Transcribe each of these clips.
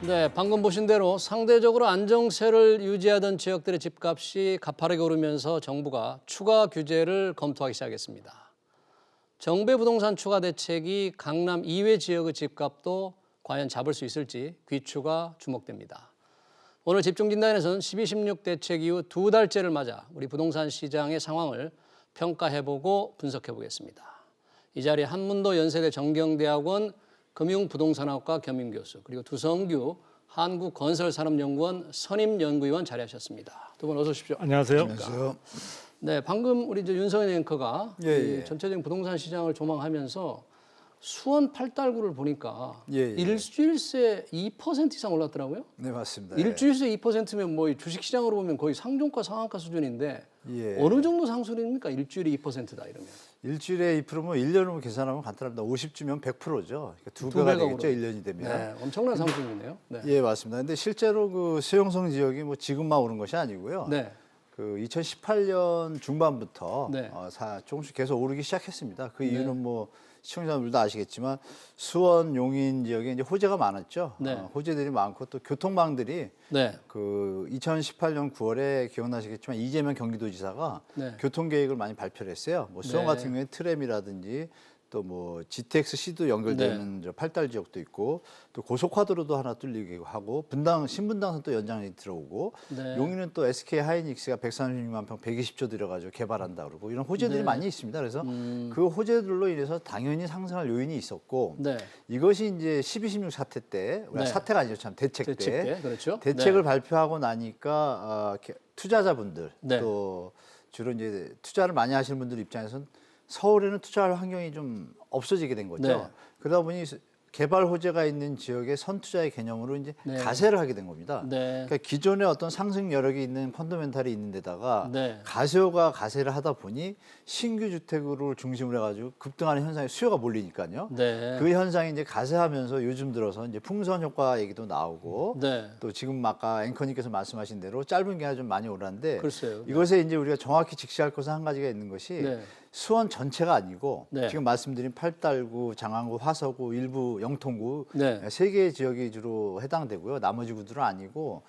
네, 방금 보신 대로 상대적으로 안정세를 유지하던 지역들의 집값이 가파르게 오르면서 정부가 추가 규제를 검토하기 시작했습니다. 정부의 부동산 추가 대책이 강남 이외 지역의 집값도 과연 잡을 수 있을지 귀추가 주목됩니다. 오늘 집중진단에서는 12.16 대책 이후 2달째를 맞아 우리 부동산 시장의 상황을 평가해보고 분석해보겠습니다. 이 자리에 한문도 연세대 정경대학원 금융부동산학과 겸임교수 그리고 두성규 한국건설산업연구원 선임연구위원 자리하셨습니다. 두 분 어서 오십시오. 안녕하세요. 안녕하세요. 네, 방금 우리 윤석열 앵커가 예. 전체적인 부동산 시장을 조망하면서 수원 8달구를 보니까 예. 일주일 새 2% 이상 올랐더라고요. 네, 맞습니다. 일주일 새 2%면 뭐 주식시장으로 보면 거의 상종가 상한가 수준인데 예. 어느 정도 상승입니까? 일주일에 2%다 이러면. 일주일에 2%면 1년으로 계산하면 간단합니다. 50주면 100%죠. 그러니까 두 두 배가 배가 되겠죠. 오르- 1년이 되면. 네, 엄청난 상승이네요. 네. 예, 맞습니다. 근데 실제로 그 수용성 지역이 뭐 지금만 오른 것이 아니고요. 네. 그 2018년 중반부터 네. 조금씩 계속 오르기 시작했습니다. 그 이유는 뭐 시청자분들도 아시겠지만 수원, 용인 지역에 이제 호재가 많았죠. 네. 호재들이 많고 또 교통망들이 네. 그 2018년 9월에 기억나시겠지만 이재명 경기도지사가 네. 교통 계획을 많이 발표를 했어요. 뭐 수원 네. 같은 경우에 트램이라든지 또 뭐 GTX-C도 연결되는 저 팔달 지역도 있고 또 고속화도로도 하나 뚫리기도 하고 신분당선 또 연장이 들어오고 네. 용인은 또 SK 하이닉스가 136만 평 120조 들여가지고 개발한다 그러고 이런 호재들이 네. 많이 있습니다. 그래서 그 호재들로 인해서 당연히 상승할 요인이 있었고 네. 이것이 이제 12.16 사태 때 네. 사태가 아니죠 참 대책 때 그렇죠. 대책을 발표하고 나니까 투자자분들 네. 또 주로 이제 투자를 많이 하시는 분들 입장에서는 서울에는 투자할 환경이 좀 없어지게 된 거죠. 네. 그러다 보니 개발 호재가 있는 지역의 선투자의 개념으로 이제 네. 가세를 하게 된 겁니다. 네. 그러니까 기존에 어떤 상승 여력이 있는 펀더멘탈이 있는 데다가 네. 가세호가 가세를 하다 보니 신규 주택을 중심으로 해가지고 급등하는 현상에 수요가 몰리니까요. 네. 그 현상이 이제 가세하면서 요즘 들어서 이제 풍선 효과 얘기도 나오고 네. 또 지금 아까 앵커님께서 말씀하신 대로 짧은 기간에 좀 많이 오르는데 글쎄요. 네. 이것에 이제 우리가 정확히 직시할 것은 한 가지가 있는 것이 네. 수원 전체가 아니고 네. 지금 말씀드린 팔달구, 장안구, 화서구, 일부 영통구 네. 세 개의 지역이 주로 해당되고요. 나머지 구들은 아니고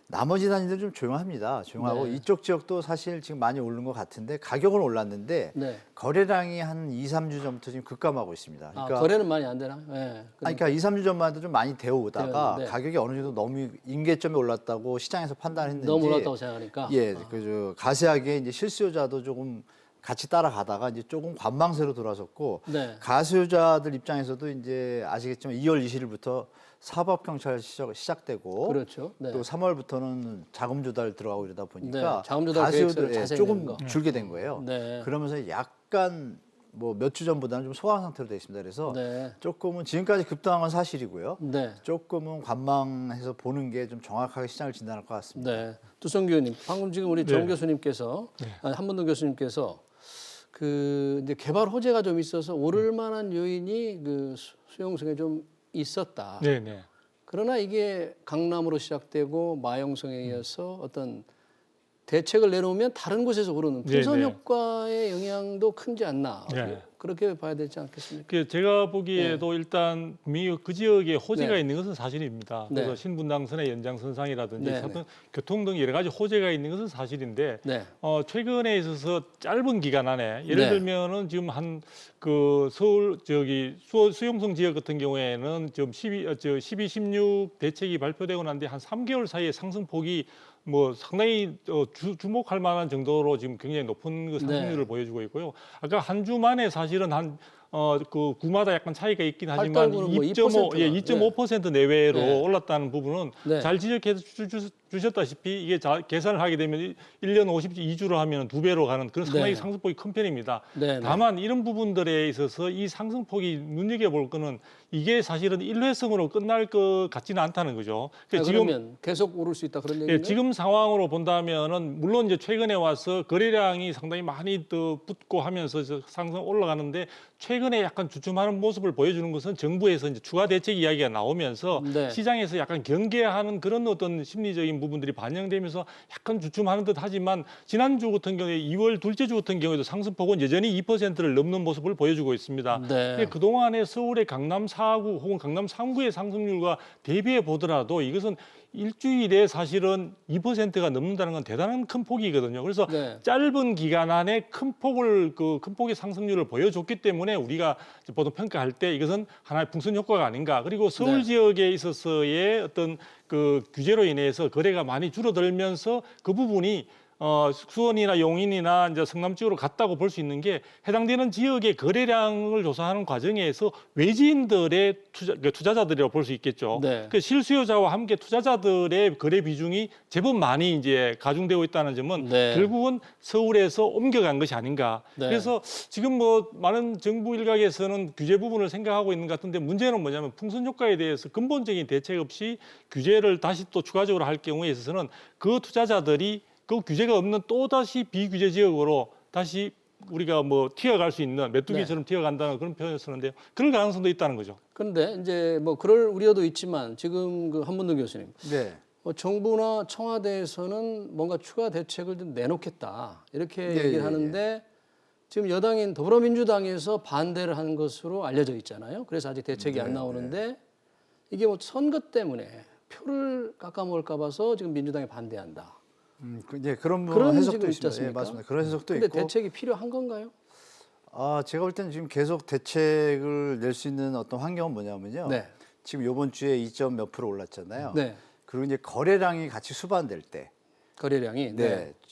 나머지 단위들은 좀 조용합니다. 조용하고 네. 이쪽 지역도 사실 지금 많이 오른 것 같은데 가격은 올랐는데 네. 거래량이 한 2, 3주 전부터 지금 급감하고 있습니다. 아, 거래는 많이 안 되나? 네. 그러니까 2, 3주 전만 해도 좀 많이 되어오다가 되었는데. 가격이 어느 정도 너무 임계점에 올랐다고 시장에서 판단했는지 너무 올랐다고 생각하니까. 예, 그저 가세하게 이제 실수요자도 조금 같이 따라가다가 이제 조금 관망세로 돌아섰고 네. 가세요자들 입장에서도 이제 아시겠지만 2월 20일부터 사법경찰 시작되고 그렇죠. 네. 또 3월부터는 자금 조달 들어가고 이러다 보니까 네, 자금 조달 계획서를 자세히 조금 내는 거. 줄게 된 거예요. 네. 그러면서 약간 뭐 몇 주 전보다는 좀 소강 상태로 되어 있습니다. 그래서 네. 조금은 지금까지 급등한 건 사실이고요. 네. 조금은 관망해서 보는 게 좀 정확하게 시장을 진단할 것 같습니다. 네. 두성규 의원님, 방금 지금 우리 정 교수님께서 한문도 교수님께서 그 이제 개발 호재가 좀 있어서 오를 만한 요인이 그 수용성에 좀 있었다. 네, 네. 그러나 이게 강남으로 시작되고 마영성에 이어서 어떤 대책을 내놓으면 다른 곳에서 오르는 풍선 네. 효과의 영향도 큰지 않나. 네. 그렇게 봐야 되지 않겠습니까? 제가 보기에도 일단 분명히 그 지역에 호재가 네. 있는 것은 사실입니다. 네. 그래서 신분당선의 연장선상이라든지 네. 어떤 교통 등 여러 가지 호재가 있는 것은 사실인데 네. 최근에 있어서 짧은 기간 안에 예를 네. 들면은 지금 한 그 서울 수용성 지역 같은 경우에는 지금 16 대책이 발표되고 난 뒤 한 3개월 사이에 상승폭이 뭐 상당히 주목할 만한 정도로 지금 굉장히 높은 그 상승률을 보여주고 있고요. 아까 한 주 만에 사실은 그 구마다 약간 차이가 있긴 하지만 팔달구는 뭐 2.5, 2.5% 내외로 네. 올랐다는 부분은 네. 잘 지적해 주셨다시피 이게 계산을 하게 되면 1년 52주로 하면 2배로 가는 그런 상당히 네. 상승폭이 큰 편입니다. 네, 네. 다만 이런 부분들에 있어서 이 상승폭이 눈여겨볼 거는 이게 사실은 일회성으로 끝날 것 같지는 않다는 거죠. 그러면 계속 오를 수 있다 그런 얘기인가요? 예, 지금 상황으로 본다면은 물론 이제 최근에 와서 거래량이 상당히 많이 더 붙고 하면서 상승 올라가는데 최근 최근에 약간 주춤하는 모습을 보여주는 것은 정부에서 이제 추가 대책 이야기가 나오면서 네. 시장에서 약간 경계하는 그런 어떤 심리적인 부분들이 반영되면서 약간 주춤하는 듯 하지만 지난주 같은 경우에 2월 둘째 주 같은 경우에도 상승폭은 여전히 2%를 넘는 모습을 보여주고 있습니다. 네. 그동안에 서울의 강남 4구 혹은 강남 3구의 상승률과 대비해 보더라도 이것은 일주일에 사실은 2%가 넘는다는 건 대단한 큰 폭이거든요. 그래서 네. 짧은 기간 안에 큰 폭의 상승률을 보여줬기 때문에 우리가 보통 평가할 때 이것은 하나의 풍선 효과가 아닌가. 그리고 서울 네. 지역에 있어서의 어떤 그 규제로 인해서 거래가 많이 줄어들면서 그 부분이 수원이나 용인이나 이제 성남 지역으로 갔다고 볼 수 있는 게 해당되는 지역의 거래량을 조사하는 과정에서 외지인들의 투자자들이라고 볼 수 있겠죠. 네. 그 실수요자와 함께 투자자들의 거래 비중이 제법 많이 이제 가중되고 있다는 점은 네. 결국은 서울에서 옮겨간 것이 아닌가. 네. 그래서 지금 뭐 많은 정부 일각에서는 규제 부분을 생각하고 있는 것 같은데 문제는 뭐냐면 풍선 효과에 대해서 근본적인 대책 없이 규제를 다시 또 추가적으로 할 경우에 있어서는 그 투자자들이 그 규제가 없는 또다시 비규제 지역으로 다시 우리가 뭐 튀어갈 수 있는 메뚜기처럼 튀어간다는 그런 표현을 쓰는데요. 그럴 가능성도 있다는 거죠. 그런데 이제 뭐 그럴 우려도 있지만 지금 그 한문도 교수님, 네. 정부나 청와대에서는 뭔가 추가 대책을 좀 내놓겠다 이렇게 예, 얘기를 예, 하는데 지금 여당인 더불어민주당에서 반대를 하는 것으로 알려져 있잖아요. 그래서 아직 대책이 안 나오는데 이게 뭐 선거 때문에 표를 깎아먹을까 봐서 지금 민주당이 반대한다. 이제 그런 그런 해석도 식으로 있지 있습니다. 예, 않습니까? 맞습니다. 그런 해석도 근데 있고. 대책이 필요한 건가요? 제가 볼 때는 지금 계속 대책을 낼 수 있는 어떤 환경은 뭐냐면요. 네. 지금 이번 주에 2점 몇 프로 올랐잖아요. 네. 그리고 이제 거래량이 같이 수반될 때, 거래량이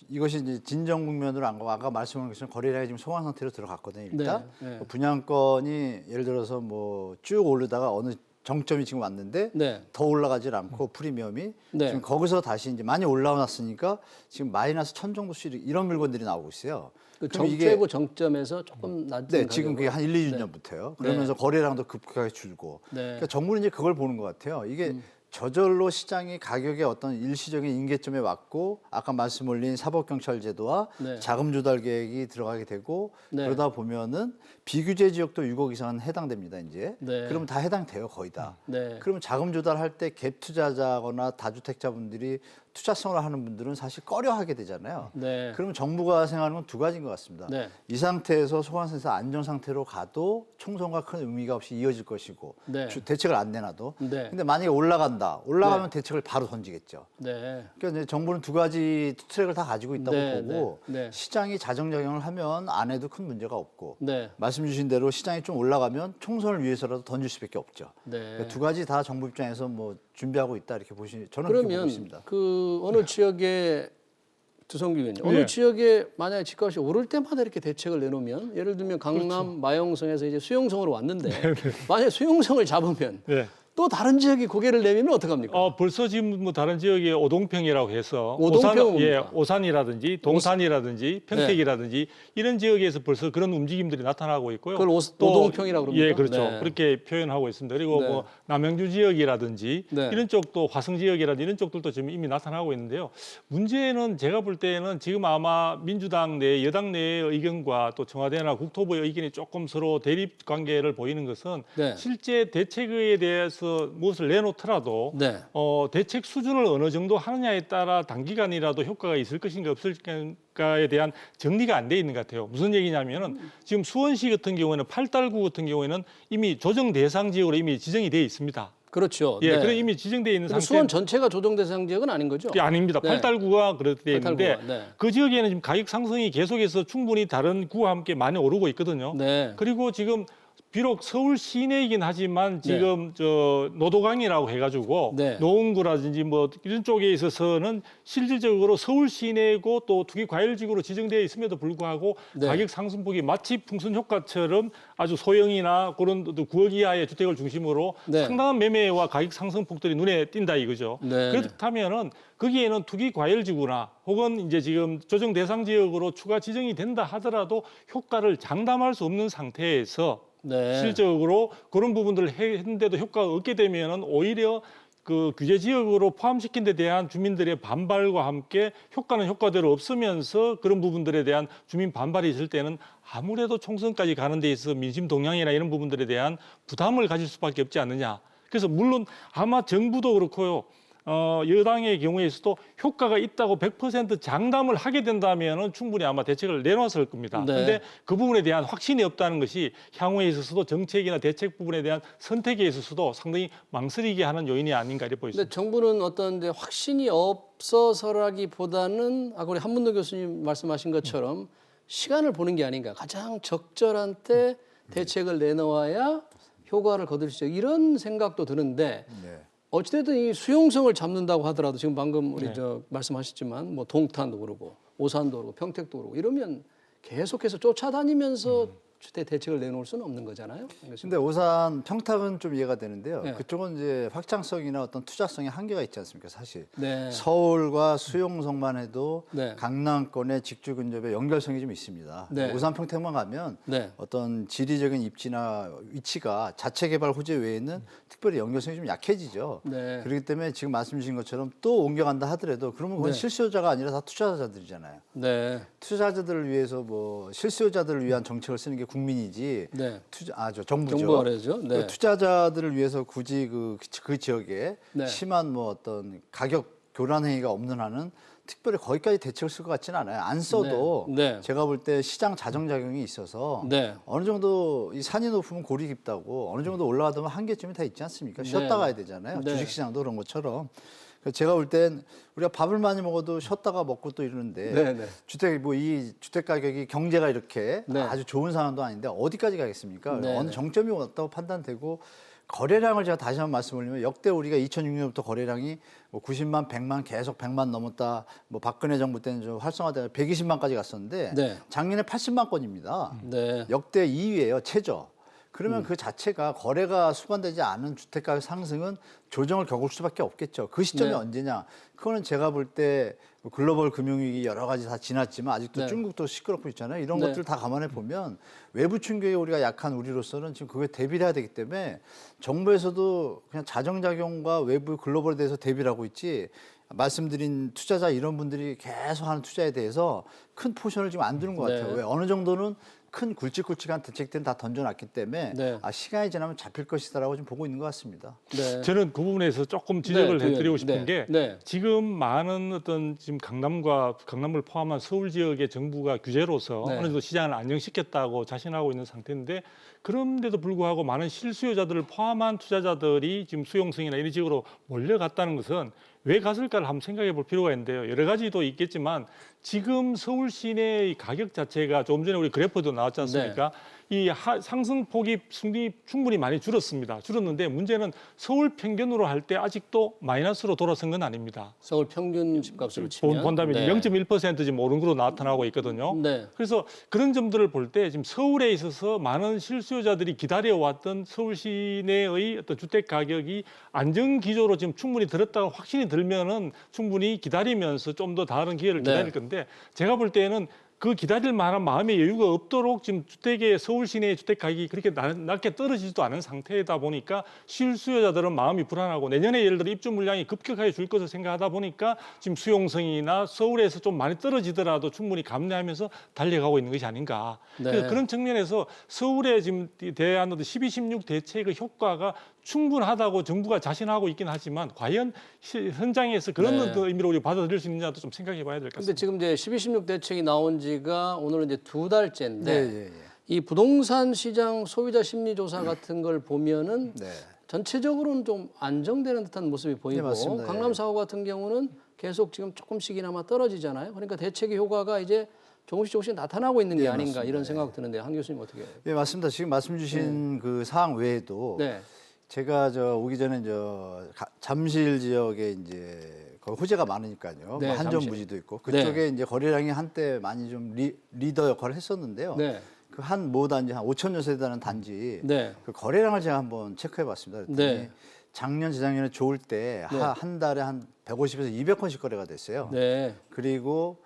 이것이 이제 진정 국면으로 안 가고 아까 말씀한 것처럼 거래량이 지금 소강 상태로 들어갔거든요. 일단 네. 분양권이 예를 들어서 뭐 쭉 오르다가 어느 정점이 지금 왔는데 네. 더 올라가질 않고 프리미엄이 네. 지금 거기서 다시 이제 많이 올라왔으니까 지금 마이너스 1000 정도 수익 이런 물건들이 나오고 있어요. 그 그럼 정최고 정점에서 조금 낮은 네, 지금 그게 가격으로. 한 1, 2주 전부터요. 그러면서 거래량도 급격하게 줄고. 네. 그러니까 정부는 이제 그걸 보는 것 같아요. 이게 저절로 시장이 가격의 어떤 일시적인 임계점에 왔고 아까 말씀 올린 사법경찰 제도와 네. 자금 조달 계획이 들어가게 되고 네. 그러다 보면은 비규제 지역도 6억 이상은 해당됩니다. 이제. 네. 그러면 다 해당돼요. 거의 다. 네. 그러면 자금 조달할 때 갭 투자자거나 다주택자분들이 투자성을 하는 분들은 사실 꺼려하게 되잖아요. 네. 그러면 정부가 생각하는 건 두 가지인 것 같습니다. 네. 이 상태에서 소강세에서 안정 상태로 가도 총선과 큰 의미가 없이 이어질 것이고 네. 대책을 안 내놔도. 네. 근데 만약에 올라가면 대책을 바로 던지겠죠. 네. 그러니까 이제 정부는 두 가지 트랙을 다 가지고 있다고 네, 보고 네, 네. 시장이 자정작용을 하면 안 해도 큰 문제가 없고 네. 말씀 주신 대로 시장이 좀 올라가면 총선을 위해서라도 던질 수밖에 없죠. 네. 그러니까 두 가지 다 정부 입장에서 뭐 준비하고 있다 이렇게 저는 그렇게 보고 그러면 있습니다. 그 어느 지역에 두성규 의원님 어느 네. 지역에 만약에 집값이 오를 때마다 이렇게 대책을 내놓으면 예를 들면 강남 마영성에서 이제 수용성으로 왔는데 만약에 수용성을 잡으면 네. 또 다른 지역이 고개를 내밀면 어떡합니까? 벌써 지금 뭐 다른 지역에 오동평이라고 해서 오동평은 뭡니까? 오산이라든지 동산이라든지 평택이라든지 이런 지역에서 벌써 그런 움직임들이 나타나고 있고요. 그걸 오동평이라고 그럽니까? 예, 그렇죠. 네. 그렇게 표현하고 있습니다. 그리고 네. 뭐 남양주 지역이라든지 네. 이런 쪽도 화성 지역이라든지 이런 쪽들도 지금 이미 나타나고 있는데요. 문제는 제가 볼 때는 지금 아마 민주당 내 여당 내의 의견과 또 청와대나 국토부의 의견이 조금 서로 대립 관계를 보이는 것은 네. 실제 대책에 대해서 무엇을 내놓더라도 네. 대책 수준을 어느 정도 하느냐에 따라 단기간이라도 효과가 있을 것인가 없을까에 대한 정리가 안 돼 있는 것 같아요. 무슨 얘기냐면은 지금 수원시 같은 경우에는 8달구 같은 경우에는 이미 조정 대상 지역으로 이미 지정이 돼 있습니다. 그렇죠. 예, 네. 그래 이미 지정돼 있는 근데 상태. 수원 전체가 조정 대상 지역은 아닌 거죠? 아닙니다. 네. 8달구가 그렇게 돼 있는데 8달구가, 네. 그 지역에는 지금 가격 상승이 계속해서 충분히 다른 구와 함께 많이 오르고 있거든요. 네. 그리고 지금 비록 서울 시내이긴 하지만 지금 저 노도강이라고 해가지고 네. 노원구라든지 뭐 이런 쪽에 있어서는 실질적으로 서울 시내고 또 투기 과열지구로 지정되어 있음에도 불구하고 네. 가격 상승폭이 마치 풍선 효과처럼 아주 소형이나 그런 또 9억 이하의 주택을 중심으로 네. 상당한 매매와 가격 상승폭들이 눈에 띈다 이거죠. 네. 그렇다면은 거기에는 투기 과열지구나 혹은 이제 지금 조정 대상 지역으로 추가 지정이 된다 하더라도 효과를 장담할 수 없는 상태에서 네. 실질적으로 그런 부분들을 했는데도 효과가 없게 되면은 오히려 그 규제 지역으로 포함시킨 데 대한 주민들의 반발과 함께 효과는 효과대로 없으면서 그런 부분들에 대한 주민 반발이 있을 때는 아무래도 총선까지 가는 데 있어서 민심 동향이나 이런 부분들에 대한 부담을 가질 수밖에 없지 않느냐. 그래서 물론 아마 정부도 그렇고요. 여당의 경우에서도 효과가 있다고 100% 장담을 하게 된다면 충분히 아마 대책을 내놨을 겁니다. 그런데 네. 그 부분에 대한 확신이 없다는 것이 향후에 있어서도 정책이나 대책 부분에 대한 선택에 있어서도 상당히 망설이게 하는 요인이 아닌가 이렇게 보입니다. 근데 정부는 어떤 이제 확신이 없어서라기보다는 아까 우리 한문도 교수님 말씀하신 것처럼 시간을 보는 게 아닌가. 가장 적절한 때 대책을 내놓아야 효과를 거둘 수 있다. 이런 생각도 드는데 네. 어찌됐든 이 수용성을 잡는다고 하더라도 지금 방금 우리 네. 말씀하셨지만 뭐 동탄도 그러고 오산도 그러고 평택도 그러고 이러면 계속해서 쫓아다니면서 대책을 내놓을 수는 없는 거잖아요. 근데 오산 평택은 좀 이해가 되는데요. 네. 그쪽은 이제 확장성이나 어떤 투자성에 한계가 있지 않습니까, 사실. 네. 서울과 수용성만 해도 네. 강남권의 직주 근접에 연결성이 좀 있습니다. 네. 오산 평택만 가면 네. 어떤 지리적인 입지나 위치가 자체 개발 호재 외에는 특별히 연결성이 좀 약해지죠. 네. 그렇기 때문에 지금 말씀 주신 것처럼 또 옮겨간다 하더라도 그러면 그건 네. 실수요자가 아니라 다 투자자들이잖아요. 네. 투자자들을 위해서 뭐 실수요자들을 위한 정책을 쓰는 게 국민이지 네. 정부죠. 정부가 그래야죠. 네. 그 투자자들을 위해서 굳이 그 지역에 네. 심한 뭐 어떤 가격 교란 행위가 없는 한은 특별히 거기까지 대책을 쓸 것 같지는 않아요. 안 써도 네. 네. 제가 볼 때 시장 자정작용이 있어서 네. 어느 정도 이 산이 높으면 골이 깊다고 어느 정도 올라가다 보면 한계점이 다 있지 않습니까? 쉬었다 네. 가야 되잖아요. 네. 주식시장도 그런 것처럼. 그래서 제가 볼 땐 우리가 밥을 많이 먹어도 쉬었다가 먹고 또 이러는데 네, 네. 이 주택 가격이 경제가 이렇게 네. 아주 좋은 상황도 아닌데 어디까지 가겠습니까? 네, 어느 네. 정점이 왔다고 판단되고 거래량을 제가 다시 한번 말씀드리면 역대 우리가 2006년부터 거래량이 뭐 90만, 100만 계속 100만 넘었다. 뭐 박근혜 정부 때는 좀 활성화되어 120만까지 갔었는데 네. 작년에 80만 건입니다. 네. 역대 2위예요, 최저. 그러면 그 자체가 거래가 수반되지 않은 주택가격 상승은 조정을 겪을 수밖에 없겠죠. 그 시점이 네. 언제냐? 그거는 제가 볼 때 글로벌 금융위기 여러 가지 다 지났지만 아직도 네. 중국도 시끄럽고 있잖아요. 이런 네. 것들 다 감안해 보면 외부 충격에 우리가 약한 우리로서는 지금 그거에 대비를 해야 되기 때문에 정부에서도 그냥 자정작용과 외부 글로벌에 대해서 대비를 하고 있지 말씀드린 투자자 이런 분들이 계속 하는 투자에 대해서 큰 포션을 지금 안 두는 것 같아요. 네. 왜 어느 정도는 큰 굵직굵직한 대책들은 다 던져놨기 때문에 네. 시간이 지나면 잡힐 것이다라고 지금 보고 있는 것 같습니다. 네. 저는 그 부분에서 조금 지적을 네, 해드리고 네, 싶은 게 네. 지금 많은 어떤 지금 강남을 포함한 서울 지역의 정부가 규제로서 네. 어느 정도 시장을 안정시켰다고 자신하고 있는 상태인데 그런데도 불구하고 많은 실수요자들을 포함한 투자자들이 지금 수용성이나 이런 식으로 몰려갔다는 것은 왜 갔을까를 한번 생각해 볼 필요가 있는데요. 여러 가지도 있겠지만 지금 서울 시내의 가격 자체가 조금 전에 우리 그래프도 나왔지 않습니까? 상승폭이 충분히 많이 줄었습니다. 줄었는데 문제는 서울 평균으로 할 때 아직도 마이너스로 돌아선 건 아닙니다. 서울 평균 집값으로 치면 본다면 네. 0.1% 지금 오른 걸로 나타나고 있거든요. 네. 그래서 그런 점들을 볼 때 지금 서울에 있어서 많은 실수요자들이 기다려왔던 서울 시내의 어떤 주택 가격이 안정 기조로 지금 충분히 들었다고 확신이 들면은 충분히 기다리면서 좀 더 다른 기회를 네. 기다릴 건데 제가 볼 때는 그 기다릴 만한 마음의 여유가 없도록 지금 서울 시내의 주택 가격이 그렇게 낮게 떨어지지도 않은 상태이다 보니까 실수요자들은 마음이 불안하고 내년에 예를 들어 입주 물량이 급격하게 줄 것을 생각하다 보니까 지금 수용성이나 서울에서 좀 많이 떨어지더라도 충분히 감내하면서 달려가고 있는 것이 아닌가. 네. 그래서 그런 측면에서 서울에 지금 대한 12.16 대책의 효과가 충분하다고 정부가 자신하고 있긴 하지만 과연 현장에서 그런 네. 의미로 우리가 받아들일 수 있느냐도 좀 생각해 봐야 될 것 근데 같습니다. 지금 이제 12.16 대책이 나온 지가 오늘은 이제 2달째인데 네. 이 부동산 시장 소비자 심리 조사 같은 걸 보면은 네. 전체적으로는 좀 안정되는 듯한 모습이 보이고 맞습니다. 강남 4호 같은 경우는 계속 지금 조금씩이나마 떨어지잖아요. 그러니까 대책의 효과가 이제 조금씩 나타나고 있는 게 아닌가 맞습니다. 이런 생각 드는데 한 교수님 어떻게 해요? 예, 맞습니다. 지금 말씀 주신 그 사항 외에도 네. 제가 오기 전에 잠실 지역에 이제 거기 호재가 많으니까요. 네, 뭐 한전 잠실. 부지도 있고 그쪽에 이제 거래량이 한때 많이 좀 리더 역할을 했었는데요. 네. 그 한 모 단지 한 5,000여 세대라는 단지 네. 그 거래량을 제가 한번 체크해봤습니다. 그랬더니 네. 작년 재작년에 좋을 때 한 달에 한 150에서 200건씩 거래가 됐어요. 네. 그리고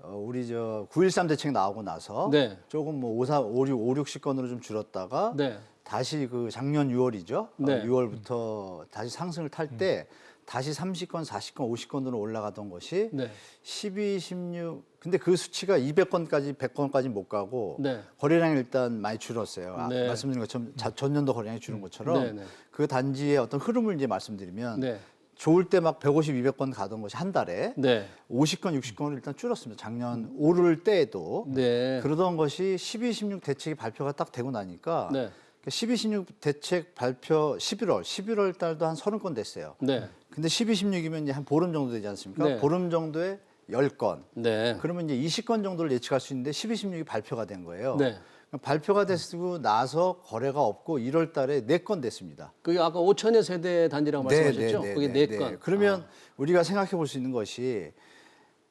우리 9.13 대책 나오고 나서 네. 조금 뭐 5, 60건으로 좀 줄었다가 네. 다시 그 작년 6월이죠. 네. 6월부터 다시 상승을 탈 때 다시 30건, 40건, 50건으로 올라가던 것이 네. 12, 16. 근데 그 수치가 200건까지, 100건까지 못 가고 네. 거래량이 일단 많이 줄었어요. 네. 말씀드린 것처럼 전년도 거래량이 줄은 것처럼 네, 네. 그 단지의 어떤 흐름을 이제 말씀드리면 네. 좋을 때 막 150, 200건 가던 것이 한 달에 네. 50건, 60건을 일단 줄었습니다. 작년 오를 때에도 네. 그러던 것이 12, 16 대책이 발표가 딱 되고 나니까 네. 12, 16 대책 발표 11월 달도 한 30건 됐어요. 네. 근데 12, 16이면 이제 한 보름 정도 되지 않습니까? 네. 보름 정도에 10건. 네. 그러면 이제 20건 정도를 예측할 수 있는데 12, 16이 발표가 된 거예요. 네. 발표가 됐고 나서 거래가 없고 1월 달에 4건 됐습니다. 그게 아까 5천여 세대 단지라고 말씀하셨죠? 그게 네 건. 그러면 우리가 생각해 볼 수 있는 것이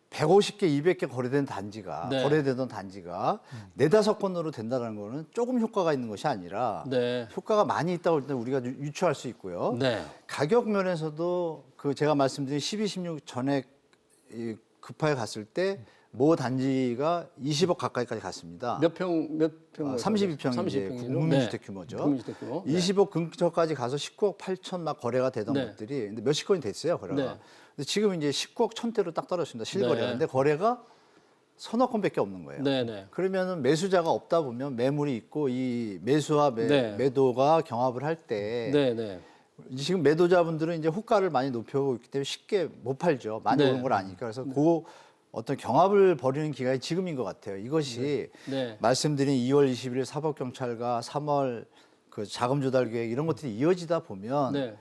150개, 200개 거래된 단지가 네. 거래되던 단지가 4-5건으로 된다는 거는 조금 효과가 있는 것이 아니라 네. 효과가 많이 있다고 할 때 우리가 유추할 수 있고요. 네. 가격 면에서도 그 제가 말씀드린 12, 16 전액 급하게 갔을 때 모 단지가 20억 가까이까지 갔습니다. 몇 평? 32평 이제 국민주택 규모죠. 국민주택 규모. 네. 20억 근처까지 가서 19억 8천 막 거래가 되던 네. 것들이 근데 몇십 건이 됐어요 거래가. 네. 근데 지금 이제 19억 1,000대로 딱 떨어졌습니다 실거래가. 네. 근데 거래가 서너 건밖에 없는 거예요. 네, 네. 그러면은 매수자가 없다 보면 매물이 있고 이 매수와 네. 매도가 경합을 할 때 네, 네. 지금 매도자분들은 이제 호가를 많이 높여오고 있기 때문에 쉽게 못 팔죠. 많이 네. 오른 걸 아니까. 그래서 그 어떤 경합을 벌이는 기간이 지금인 것 같아요. 이것이 네. 말씀드린 2월 20일 사법경찰과 3월 그 자금 조달 계획 이런 것들이 이어지다 보면 네.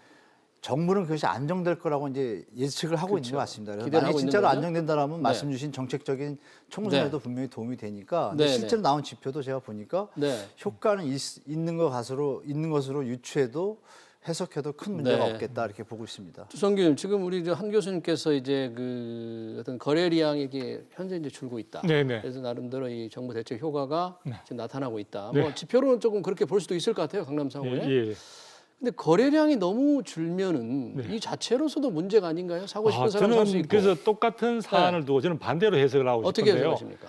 정부는 그것이 안정될 거라고 이제 예측을 하고 있는 것 같습니다. 그래서 기대를 만약 하고 있는 진짜로 거죠? 안정된다라면 네. 말씀 주신 정책적인 총선에도 네. 분명히 도움이 되니까 네, 근데 실제로 네. 나온 지표도 제가 보니까 네. 효과는 있는 것으로 유추해도 해석해도 큰 문제가 네. 없겠다 이렇게 보고 있습니다. 주성규 님, 지금 우리 이제 한 교수님께서 이제 그 어떤 거래량이 이게 현재 이제 줄고 있다. 네네. 그래서 나름대로 이 정부 대책 효과가 지금 나타나고 있다. 네. 뭐 지표로는 조금 그렇게 볼 수도 있을 것 같아요, 강남 상호에. 예. 근데 거래량이 너무 줄면은 이 자체로서도 문제가 아닌가요? 사고 싶은 사람 살 수 저는 있고. 그래서 똑같은 사안을 두고 저는 반대로 해석을 하고 어떻게 싶은데요. 해석하십니까?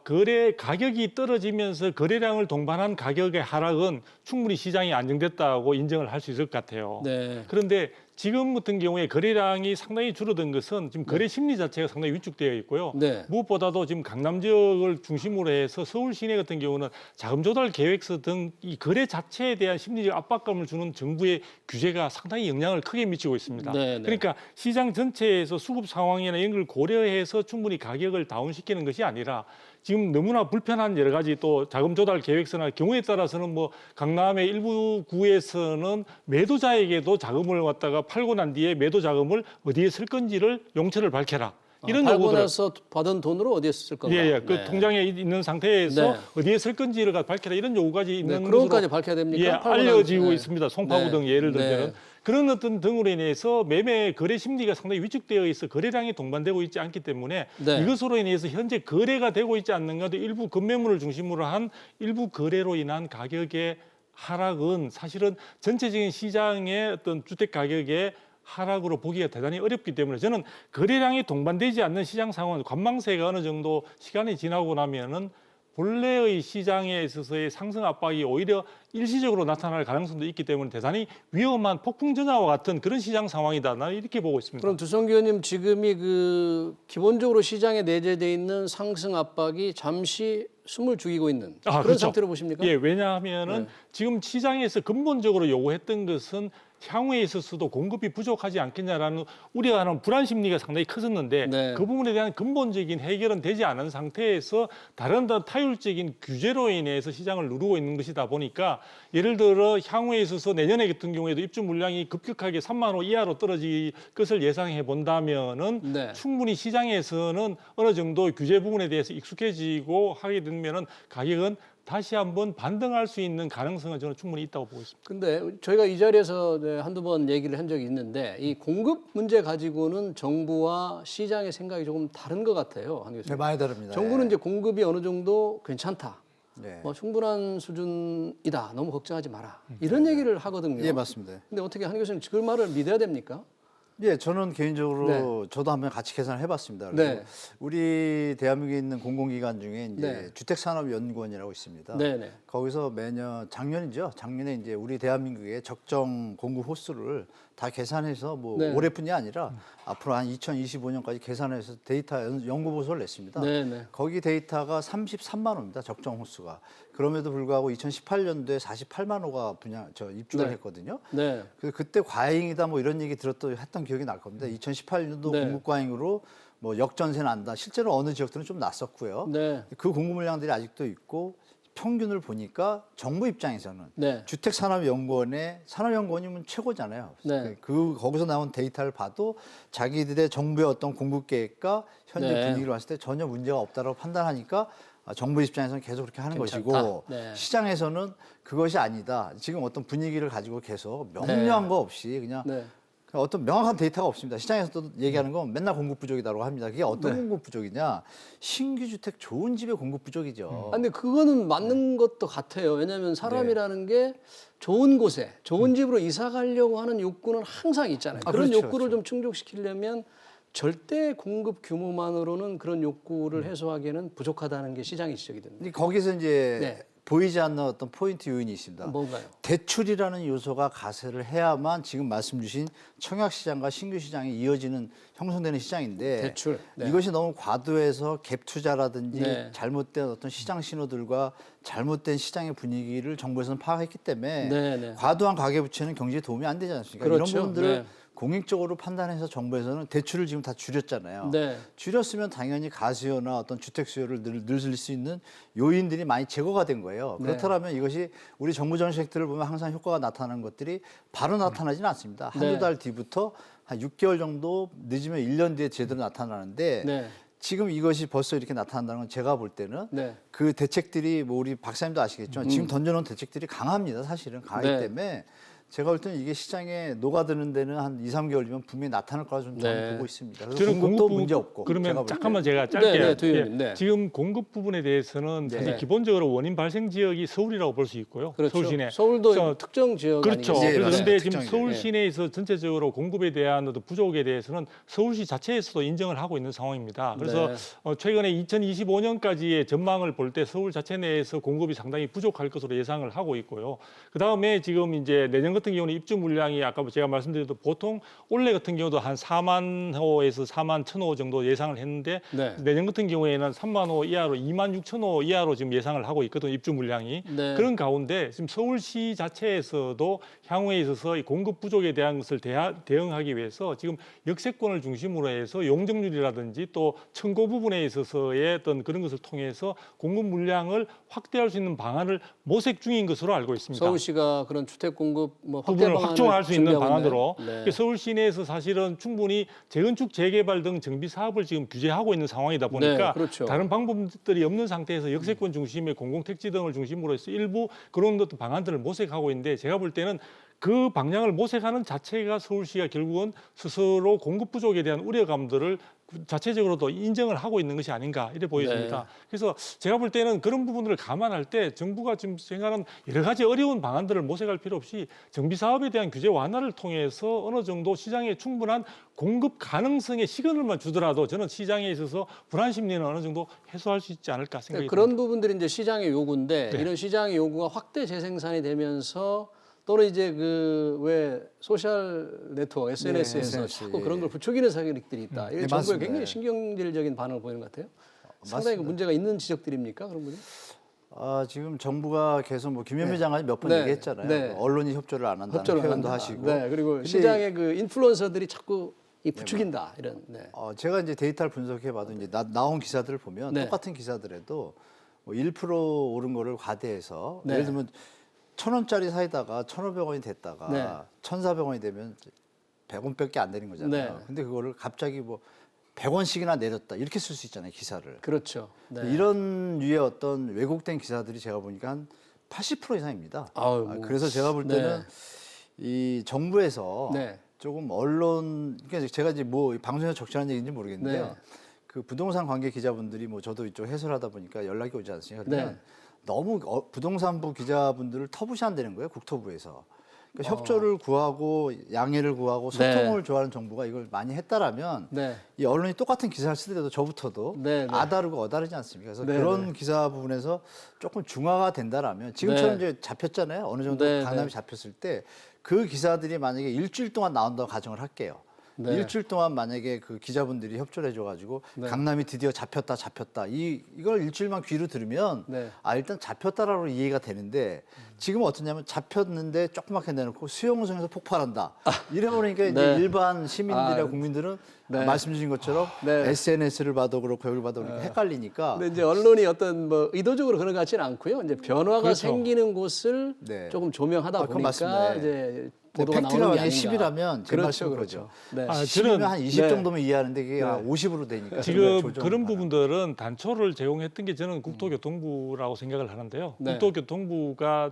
거래 가격이 떨어지면서 거래량을 동반한 가격의 하락은 충분히 시장이 안정됐다고 인정을 할 수 있을 것 같아요. 네. 그런데 지금 같은 경우에 거래량이 상당히 줄어든 것은 지금 거래 심리 자체가 상당히 위축되어 있고요. 네. 무엇보다도 지금 강남 지역을 중심으로 해서 서울 시내 같은 경우는 자금 조달 계획서 등 이 거래 자체에 대한 심리적 압박감을 주는 정부의 규제가 상당히 영향을 크게 미치고 있습니다. 네, 네. 그러니까 시장 전체에서 수급 상황이나 이런 걸 고려해서 충분히 가격을 다운시키는 것이 아니라 지금 너무나 불편한 여러 가지 또 자금 조달 계획서나 경우에 따라서는 뭐 강남의 일부 구에서는 매도자에게도 자금을 갖다가 팔고 난 뒤에 매도 자금을 어디에 쓸 건지를 용처를 밝혀라. 이런 팔고 요구들. 나서 받은 돈으로 어디에 쓸 건가? 예. 그 네. 통장에 있는 상태에서 네. 어디에 쓸 건지를 밝혀라. 이런 요구까지 네, 있는 그런 것까지 것으로 밝혀야 됩니까? 예, 팔고 난- 알려지고 네. 있습니다. 송파구 네. 등 예를 네. 들면 그런 어떤 등으로 인해서 매매 거래 심리가 상당히 위축되어 있어 거래량이 동반되고 있지 않기 때문에 네. 이것으로 인해서 현재 거래가 되고 있지 않는가도 일부 급매물을 중심으로 한 일부 거래로 인한 가격의 하락은 사실은 전체적인 시장의 어떤 주택 가격의 하락으로 보기가 대단히 어렵기 때문에 저는 거래량이 동반되지 않는 시장 상황, 관망세가 어느 정도 시간이 지나고 나면은 본래의 시장에 있어서의 상승 압박이 오히려 일시적으로 나타날 가능성도 있기 때문에 대단히 위험한 폭풍 전야와 같은 그런 시장 상황이다. 나는 이렇게 보고 있습니다. 그럼 두성규 의원님 지금이 그 기본적으로 시장에 내재돼 있는 상승 압박이 잠시 숨을 죽이고 있는 그런 그렇죠. 상태로 보십니까? 예, 왜냐하면은 네. 지금 시장에서 근본적으로 요구했던 것은 향후에 있어서도 공급이 부족하지 않겠냐라는 우려하는 불안 심리가 상당히 컸었는데 네. 그 부분에 대한 근본적인 해결은 되지 않은 상태에서 다른 타율적인 규제로 인해서 시장을 누르고 있는 것이다 보니까 예를 들어 향후에 있어서 내년에 같은 경우에도 입주 물량이 급격하게 3만 호 이하로 떨어질 것을 예상해 본다면은 네. 충분히 시장에서는 어느 정도 규제 부분에 대해서 익숙해지고 하게 되면은 가격은 다시 한번 반등할 수 있는 가능성은 저는 충분히 있다고 보고 있습니다. 근데 저희가 이 자리에서 한두 번 얘기를 한 적이 있는데 이 공급 문제 가지고는 정부와 시장의 생각이 조금 다른 것 같아요, 한 교수님. 네, 많이 다릅니다. 정부는 예. 이제 공급이 어느 정도 괜찮다. 네. 뭐 충분한 수준이다. 너무 걱정하지 마라. 이런 얘기를 하거든요. 예, 맞습니다. 근데 어떻게 한 교수님 그 말을 믿어야 됩니까? 예, 저는 개인적으로 네. 저도 한번 같이 계산을 해봤습니다. 그래서 네. 우리 대한민국에 있는 공공기관 중에 이제 네. 주택산업연구원이라고 있습니다. 네네. 거기서 매년 작년이죠. 작년에 이제 우리 대한민국의 적정 공급 호수를 다 계산해서 뭐 네. 올해뿐이 아니라 앞으로 한 2025년까지 계산해서 데이터 연구 보고서를 냈습니다. 네네. 거기 데이터가 33만 호입니다. 적정 호수가. 그럼에도 불구하고 2018년도에 48만 호가 입주를 네. 했거든요. 네. 그래서 그때 과잉이다 뭐 이런 얘기 했던 기억이 날 겁니다. 2018년도 네. 공급 과잉으로 뭐 역전세 난다. 실제로 어느 지역들은 좀 났었고요. 네. 그 공급 물량들이 아직도 있고 평균을 보니까 정부 입장에서는 네. 주택산업연구원의 산업연구원이면 최고잖아요. 네. 거기서 나온 데이터를 봐도 자기들의 정부의 어떤 공급 계획과 현재 네. 분위기를 봤을 때 전혀 문제가 없다고 판단하니까 정부 입장에서는 계속 그렇게 하는 괜찮다. 것이고 네. 시장에서는 그것이 아니다. 지금 어떤 분위기를 가지고 계속 명료한 거 없이 그냥 네. 어떤 명확한 데이터가 없습니다. 시장에서도 얘기하는 건 맨날 공급 부족이다라고 합니다. 그게 어떤 네. 공급 부족이냐? 신규 주택 좋은 집의 공급 부족이죠. 아, 근데 그거는 맞는 것도 같아요. 왜냐하면 사람이라는 게 좋은 곳에, 좋은 집으로 이사 가려고 하는 욕구는 항상 있잖아요. 아, 그런 그렇죠, 욕구를 그렇죠. 좀 충족시키려면 절대 공급 규모만으로는 그런 욕구를 해소하기에는 부족하다는 게 시장의 지적이 됩니다. 근데 거기서 이제 네. 보이지 않는 어떤 포인트 요인이 있습니다. 뭔가요? 대출이라는 요소가 가세를 해야만 지금 말씀 주신 청약 시장과 신규 시장이 이어지는 형성되는 시장인데 대출. 네. 이것이 너무 과도해서 갭 투자라든지 네. 잘못된 어떤 시장 신호들과 잘못된 시장의 분위기를 정부에서는 파악했기 때문에 네, 네. 과도한 가계부채는 경제에 도움이 안 되지 않습니까? 그렇죠. 이런 부분들을 네. 공익적으로 판단해서 정부에서는 대출을 지금 다 줄였잖아요. 네. 줄였으면 당연히 가수요나 어떤 주택 수요를 늘릴 수 있는 요인들이 많이 제거가 된 거예요. 네. 그렇다면 이것이 우리 정부 정책들을 보면 항상 효과가 나타나는 것들이 바로 나타나지는 않습니다. 한두 네. 달 뒤부터 한 6개월 정도 늦으면 1년 뒤에 제대로 나타나는데 네. 지금 이것이 벌써 이렇게 나타난다는 건 제가 볼 때는 네. 그 대책들이 뭐 우리 박사님도 아시겠지만 지금 던져놓은 대책들이 강합니다. 사실은 강하기 네. 때문에 제가 볼 때는 이게 시장에 녹아드는 데는 한 2, 3개월이면 분명히 나타날 거라 좀 저는 네. 보고 있습니다. 그래서 저는 공급도 공급 문제 없고. 제가 그러면 볼 잠깐만 때는. 제가 짧게 네, 네, 도의원님. 네. 지금 공급 부분에 대해서는 네. 사실 기본적으로 원인 발생 지역이 서울이라고 볼 수 있고요. 그렇죠. 서울 시내. 서울도 저- 특정 지역 그렇죠. 아니겠습니까? 예, 그래서 맞아요. 근데 지금 특정이죠. 서울 예. 시내에서 전체적으로 공급에 대한 어떤 부족에 대해서는 서울시 자체에서도 인정을 하고 있는 상황입니다. 그래서 네. 최근에 2025년까지의 전망을 볼 때 서울 자체 내에서 공급이 상당히 부족할 것으로 예상을 하고 있고요. 그 다음에 지금 이제 내년 같은 경우는 입주 물량이 아까 제가 말씀드렸도 보통 올해 같은 경우도 한 4만 호에서 4만 1천 호 정도 예상을 했는데 네. 내년 같은 경우에는 3만 호 이하로 2만 6천 호 이하로 지금 예상을 하고 있거든요. 입주 물량이. 네. 그런 가운데 지금 서울시 자체에서도 향후에 있어서 이 공급 부족에 대한 것을 대응하기 위해서 지금 역세권을 중심으로 해서 용적률이라든지 또 청고 부분에 있어서의 어떤 그런 것을 통해서 공급 물량을 확대할 수 있는 방안을 모색 중인 것으로 알고 있습니다. 서울시가 그런 주택 공급 뭐 확대 부분을 방안을 확충할 수 있는 준비하고 방안으로 있네요. 네. 서울 시내에서 사실은 충분히 재건축, 재개발 등 정비 사업을 지금 규제하고 있는 상황이다 보니까 네, 그렇죠. 다른 방법들이 없는 상태에서 역세권 중심의 공공택지 등을 중심으로 해서 일부 그런 어떤 방안들을 모색하고 있는데 제가 볼 때는 그 방향을 모색하는 자체가 서울시가 결국은 스스로 공급 부족에 대한 우려감들을 자체적으로도 인정을 하고 있는 것이 아닌가 이래 보여집니다. 네. 그래서 제가 볼 때는 그런 부분들을 감안할 때 정부가 지금 생각하는 여러 가지 어려운 방안들을 모색할 필요 없이 정비 사업에 대한 규제 완화를 통해서 어느 정도 시장에 충분한 공급 가능성의 시그널만 주더라도 저는 시장에 있어서 불안 심리는 어느 정도 해소할 수 있지 않을까 생각이 듭니다. 그런 부분들이 이제 시장의 요구인데 네. 이런 시장의 요구가 확대 재생산이 되면서 또는 이제 그 왜 소셜 네트워크 SNS에서 SNS, 자꾸 예. 그런 걸 부추기는 세력들이 있다. 이게 네, 정부에 맞습니다. 굉장히 신경질적인 반응을 보이는 것 같아요. 상당히 그 맞습니다. 문제가 있는 지적들입니까 그런 분이? 지금 정부가 계속 뭐 김현미 네. 장관이 몇 번 네. 얘기했잖아요. 네. 언론이 협조를 안 한다는 협조를 표현도 한다. 하시고. 네, 그리고 근데 시장의 그 인플루언서들이 자꾸 이 부추긴다 이런. 네. 제가 이제 데이터를 분석해봐도 이제 나온 기사들을 보면 네. 똑같은 기사들에도 뭐 1% 오른 거를 과대해서 네. 예를 들면 1,000원짜리 사이다가 1,500원이 됐다가 네. 1,400원이 되면 100원밖에 안 되는 거잖아요. 네. 근데 그거를 갑자기 뭐 100원씩이나 내렸다 이렇게 쓸 수 있잖아요 기사를. 그렇죠. 네. 이런 류의 어떤 왜곡된 기사들이 제가 보니까 한 80% 이상입니다. 아유, 뭐. 그래서 제가 볼 때는 네. 이 정부에서 네. 조금 언론 그러니까 제가 이제 뭐 방송에서 적절한 얘기인지 모르겠는데요. 네. 그 부동산 관계 기자분들이 뭐 저도 이쪽 해설하다 보니까 연락이 오지 않습니까? 그러면 네. 너무 부동산부 기자분들을 터부시한다는 거예요 국토부에서. 그러니까 협조를 구하고 양해를 구하고 소통을 좋아하는 정부가 이걸 많이 했다라면 네. 이 언론이 똑같은 기사를 쓰더라도 저부터도 네, 네. 아다르고 어다르지 않습니까? 그래서 네, 그런 기사 부분에서 조금 중화가 된다라면 지금처럼 네. 이제 잡혔잖아요. 어느 정도 네, 강남이 네. 잡혔을 때 그 기사들이 만약에 일주일 동안 나온다고 가정을 할게요. 네. 일주일 동안 만약에 그 기자분들이 협조를 해줘가지고 강남이 드디어 잡혔다. 이걸 일주일만 귀로 들으면 네. 일단 잡혔다라고 이해가 되는데 지금은 어떠냐면 잡혔는데 조그맣게 내놓고 수용소에서 폭발한다. 이래버리니까 이제 네. 일반 시민들이나 국민들은 네. 말씀 주신 것처럼 네. SNS를 봐도 그렇고 여기 봐도 그렇고 헷갈리니까 근데 이제 언론이 어떤 뭐 의도적으로 그런 것 같지는 않고요. 이제 변화가 그렇죠. 생기는 곳을 네. 조금 조명하다 그건 보니까 맞습니다. 네. 이제 네, 보도가 팩트가 나오는 게 만약에 아닌가. 10이라면 제 그렇죠, 말씀은 그렇죠. 그거죠. 네. 10이면 저는- 한 20 네. 정도면 이해하는데 그게 50으로 되니까 지금 조정을 그런 하나. 부분들은 단초를 제공했던 게 저는 국토교통부라고 생각을 하는데요. 네. 국토교통부가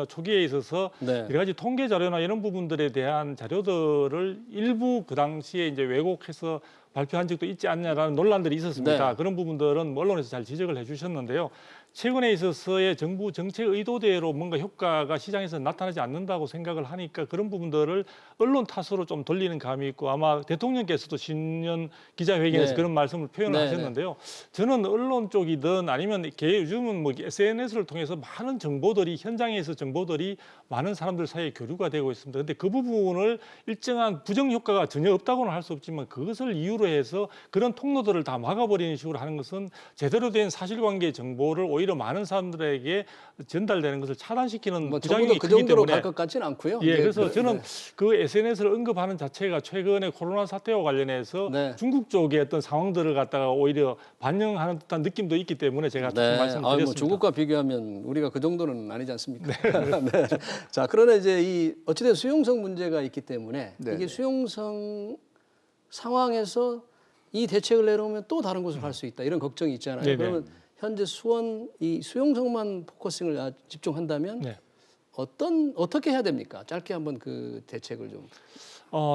초기에 있어서 네. 여러 가지 통계 자료나 이런 부분들에 대한 자료들을 일부 그 당시에 이제 왜곡해서 발표한 적도 있지 않냐라는 논란들이 있었습니다. 네. 그런 부분들은 뭐 언론에서 잘 지적을 해주셨는데요. 최근에 있어서의 정부 정책 의도대로 뭔가 효과가 시장에서 나타나지 않는다고 생각을 하니까 그런 부분들을 언론 탓으로 좀 돌리는 감이 있고 아마 대통령께서도 신년 기자회견에서 네. 그런 말씀을 표현을 네, 하셨는데요. 저는 언론 쪽이든 아니면 요즘은 뭐 SNS를 통해서 많은 정보들이 현장에서 정보들이 많은 사람들 사이에 교류가 되고 있습니다. 그런데 그 부분을 일정한 부정 효과가 전혀 없다고는 할 수 없지만 그것을 이유로 해서 그런 통로들을 다 막아버리는 식으로 하는 것은 제대로 된 사실관계 정보를 오히려 많은 사람들에게 전달되는 것을 차단시키는 뭐 부작용이 적어도 그 크기 정도로 때문에 갈 것 같지는 않고요. 예, 이제 그래서 그- 저는 네. 그 SNS를 언급하는 자체가 최근에 코로나 사태와 관련해서 네. 중국 쪽의 어떤 상황들을 갖다가 오히려 반영하는 듯한 느낌도 있기 때문에 제가 조금 네. 말씀을 뭐 드렸습니다. 중국과 비교하면 우리가 그 정도는 아니지 않습니까? 네. 자, 그러나 이제 이 어찌된 수용성 문제가 있기 때문에 네, 이게 네. 수용성 상황에서 이 대책을 내놓으면 또 다른 곳으로 갈 수 있다 이런 걱정이 있잖아요. 네네. 그러면 현재 수원 이 수용성만 포커싱을 집중한다면 네. 어떻게 해야 됩니까? 짧게 한번 그 대책을 좀.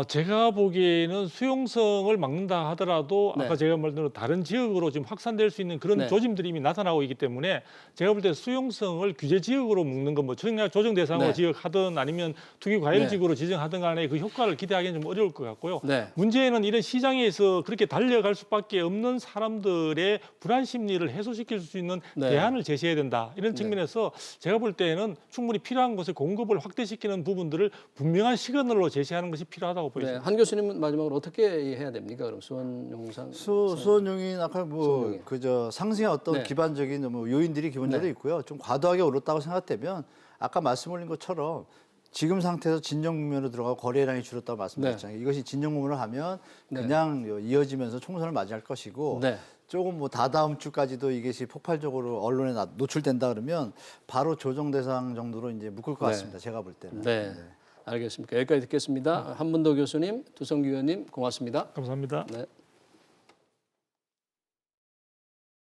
제가 보기에는 수용성을 막는다 하더라도 네. 아까 제가 말대로 다른 지역으로 지금 확산될 수 있는 그런 네. 조짐들이 이미 나타나고 있기 때문에 제가 볼 때 수용성을 규제 지역으로 묶는 건 뭐 조정 대상으로 네. 지역하든 아니면 투기 과일 네. 지구로 지정하든 간에 그 효과를 기대하기는 좀 어려울 것 같고요. 네. 문제는 이런 시장에서 그렇게 달려갈 수밖에 없는 사람들의 불안 심리를 해소시킬 수 있는 네. 대안을 제시해야 된다. 이런 측면에서 제가 볼 때는 충분히 필요한 곳에 공급을 확대시키는 부분들을 분명한 시그널로 제시하는 것이 필요하다고 네. 보입니다. 한 교수님은 마지막으로 어떻게 해야 됩니까? 그럼 수원 용상 수원용인 아까 뭐 수원용인. 그저 상승의 어떤 네. 기반적인 뭐 요인들이 기본적으로 네. 있고요. 좀 과도하게 오랐다고 생각되면 아까 말씀 올린 것처럼 지금 상태에서 진정 국면으로 들어가고 거래량이 줄었다고 말씀드렸잖아요. 이것이 진정 국면을 하면 네. 그냥 이어지면서 총선을 맞이할 것이고 네. 조금 뭐 다다음 주까지도 이것이 폭발적으로 언론에 노출된다 그러면 바로 조정 대상 정도로 이제 묶을 것 네. 같습니다. 제가 볼 때는. 네. 알겠습니다. 여기까지 듣겠습니다. 한문도 교수님, 두성규 의원님 고맙습니다. 감사합니다. 네.